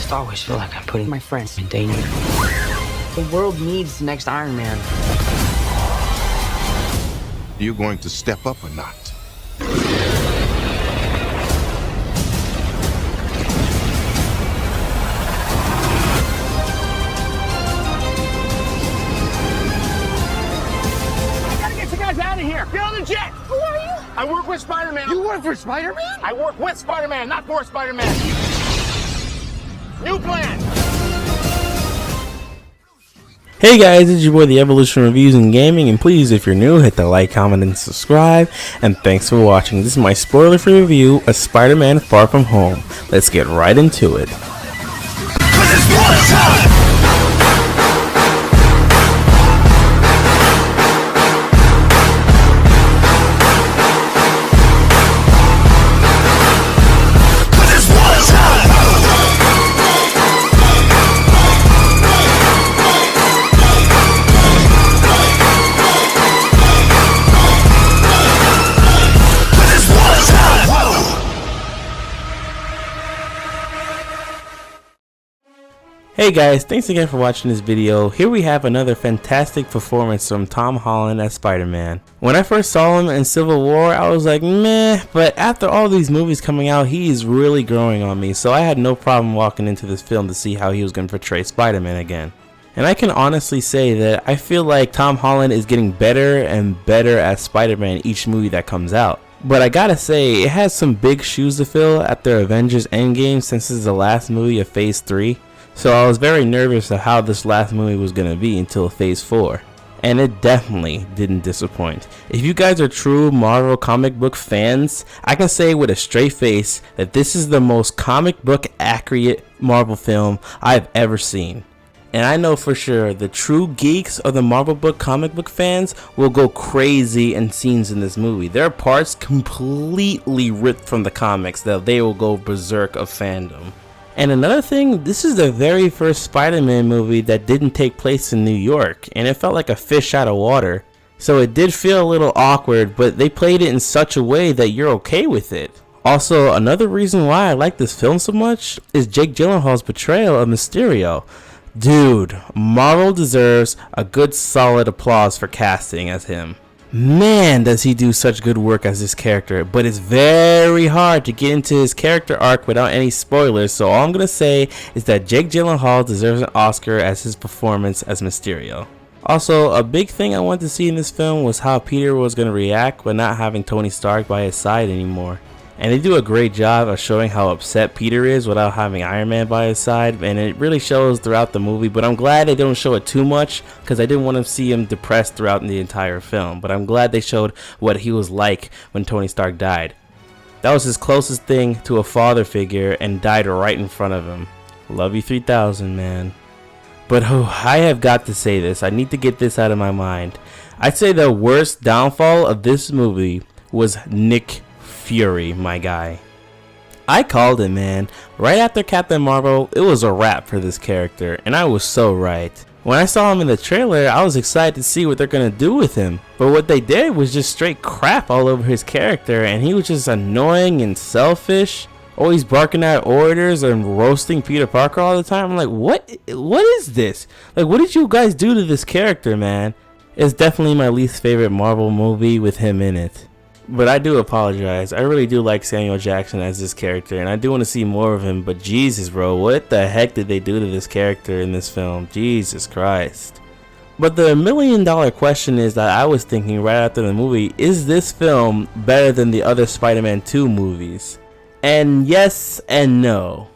just always feel like I'm putting my friends in danger. The world needs the next Iron Man. Are you going to step up or not? Out of here! Get on the jet! Who are you? I work with Spider-Man. You work for Spider-Man? I work with Spider-Man, not for Spider-Man. New plan! Hey guys, it's your boy The Evolution Reviews and Gaming, and please, if you're new, hit the like, comment, and subscribe, and thanks for watching. This is my spoiler-free review of Spider-Man Far From Home. Let's get right into it. Hey guys, thanks again for watching this video. Here we have another fantastic performance from Tom Holland as Spider-Man. When I first saw him in Civil War, I was like, meh, but after all these movies coming out, he is really growing on me, so I had no problem walking into this film to see how he was going to portray Spider-Man again. And I can honestly say that I feel like Tom Holland is getting better and better as Spider-Man each movie that comes out. But I gotta say, it has some big shoes to fill after Avengers Endgame, since this is the last movie of Phase 3. So I was very nervous of how this last movie was going to be until Phase 4. And it definitely didn't disappoint. If you guys are true Marvel comic book fans, I can say with a straight face that this is the most comic book accurate Marvel film I've ever seen. And I know for sure the true geeks of the Marvel book comic book fans will go crazy in scenes in this movie. There are parts completely ripped from the comics that they will go berserk of fandom. And another thing, this is the very first Spider-Man movie that didn't take place in New York, and it felt like a fish out of water. So it did feel a little awkward, but they played it in such a way that you're okay with it. Also, another reason why I like this film so much is Jake Gyllenhaal's portrayal of Mysterio. Dude, Marvel deserves a good solid applause for casting as him. Man, does he do such good work as this character, but it's very hard to get into his character arc without any spoilers, so all I'm going to say is that Jake Gyllenhaal deserves an Oscar as his performance as Mysterio. Also, a big thing I wanted to see in this film was how Peter was going to react when not having Tony Stark by his side anymore. And they do a great job of showing how upset Peter is without having Iron Man by his side, and it really shows throughout the movie, but I'm glad they don't show it too much because I didn't want to see him depressed throughout the entire film, but I'm glad they showed what he was like when Tony Stark died. That was his closest thing to a father figure and died right in front of him. Love you 3000, man. But I have got to say this, I need to get this out of my mind. I'd say the worst downfall of this movie was Nick Fury, my guy. I called it, man. Right after Captain Marvel, it was a wrap for this character, and I was so right. When I saw him in the trailer, I was excited to see what they're gonna do with him, but what they did was just straight crap all over his character, and he was just annoying and selfish, always barking at orders and roasting Peter Parker all the time. I'm like, what is this? Like, what did you guys do to this character, man? It's definitely my least favorite Marvel movie with him in it. But I do apologize. I really do like Samuel Jackson as this character, and I do want to see more of him, but Jesus, bro, what the heck did they do to this character in this film? Jesus Christ. But the $1,000,000 question is that I was thinking right after the movie, is this film better than the other Spider-Man 2 movies? And yes and no.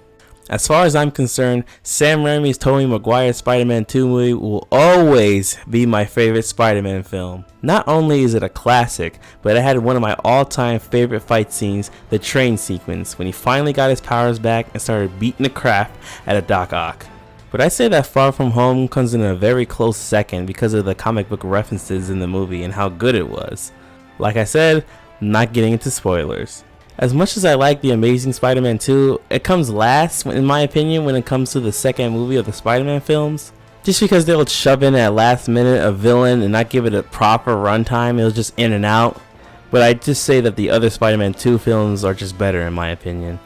As far as I'm concerned, Sam Raimi's Tobey Maguire Spider-Man 2 movie will always be my favorite Spider-Man film. Not only is it a classic, but it had one of my all-time favorite fight scenes, the train sequence, when he finally got his powers back and started beating the crap out of Doc Ock. But I say that Far From Home comes in a very close second because of the comic book references in the movie and how good it was. Like I said, I'm not getting into spoilers. As much as I like The Amazing Spider-Man 2, it comes last, in my opinion, when it comes to the second movie of the Spider-Man films. Just because they'll shove in at last minute a villain and not give it a proper runtime, it was just in and out. But I just say that the other Spider-Man 2 films are just better in my opinion.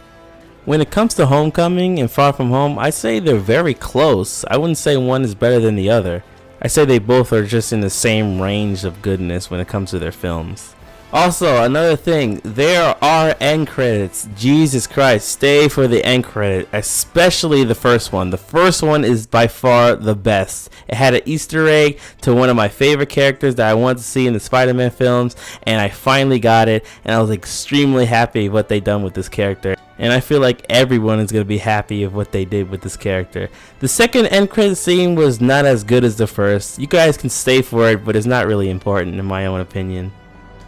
When it comes to Homecoming and Far From Home, I say they're very close. I wouldn't say one is better than the other. I say they both are just in the same range of goodness when it comes to their films. Also, another thing, there are end credits. Jesus Christ, stay for the end credit, especially the first one. The first one is by far the best. It had an Easter egg to one of my favorite characters that I wanted to see in the Spider-Man films, and I finally got it, and I was extremely happy with what they done with this character. And I feel like everyone is going to be happy of what they did with this character. The second end credit scene was not as good as the first. You guys can stay for it, but it's not really important in my own opinion.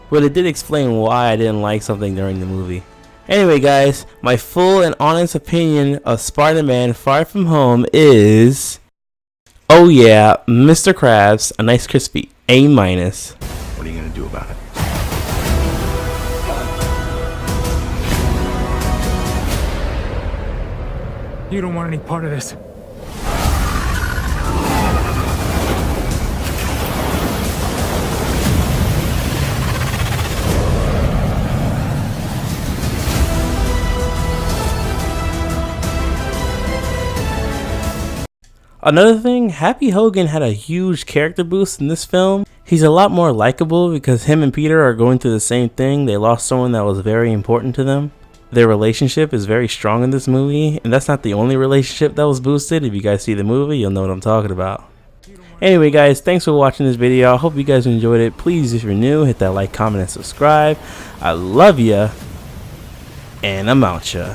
But it did explain why I didn't like something during the movie. Anyway guys, my full and honest opinion of Spider-Man Far From Home is... oh yeah, Mr. Krabs, a nice crispy A-. What are you gonna do about it? You don't want any part of this. Another thing, Happy Hogan had a huge character boost in this film. He's a lot more likable because him and Peter are going through the same thing. They lost someone that was very important to them. Their relationship is very strong in this movie, and that's not the only relationship that was boosted. If you guys see the movie, you'll know what I'm talking about. Anyway guys, thanks for watching this video. I hope you guys enjoyed it. Please, if you're new, hit that like, comment, and subscribe. I love ya, and I'm out ya.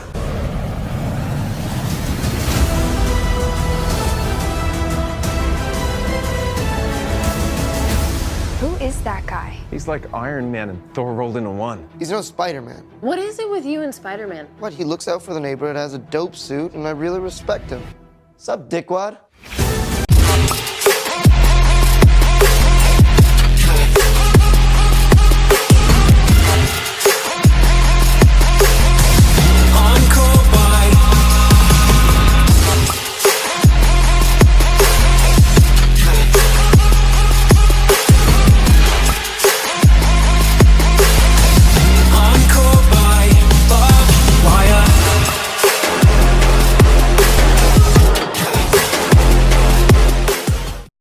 Who is that guy? He's like Iron Man and Thor rolled into one. He's no Spider-Man. What is it with you and Spider-Man? What, he looks out for the neighborhood, has a dope suit, and I really respect him. Sup, dickwad?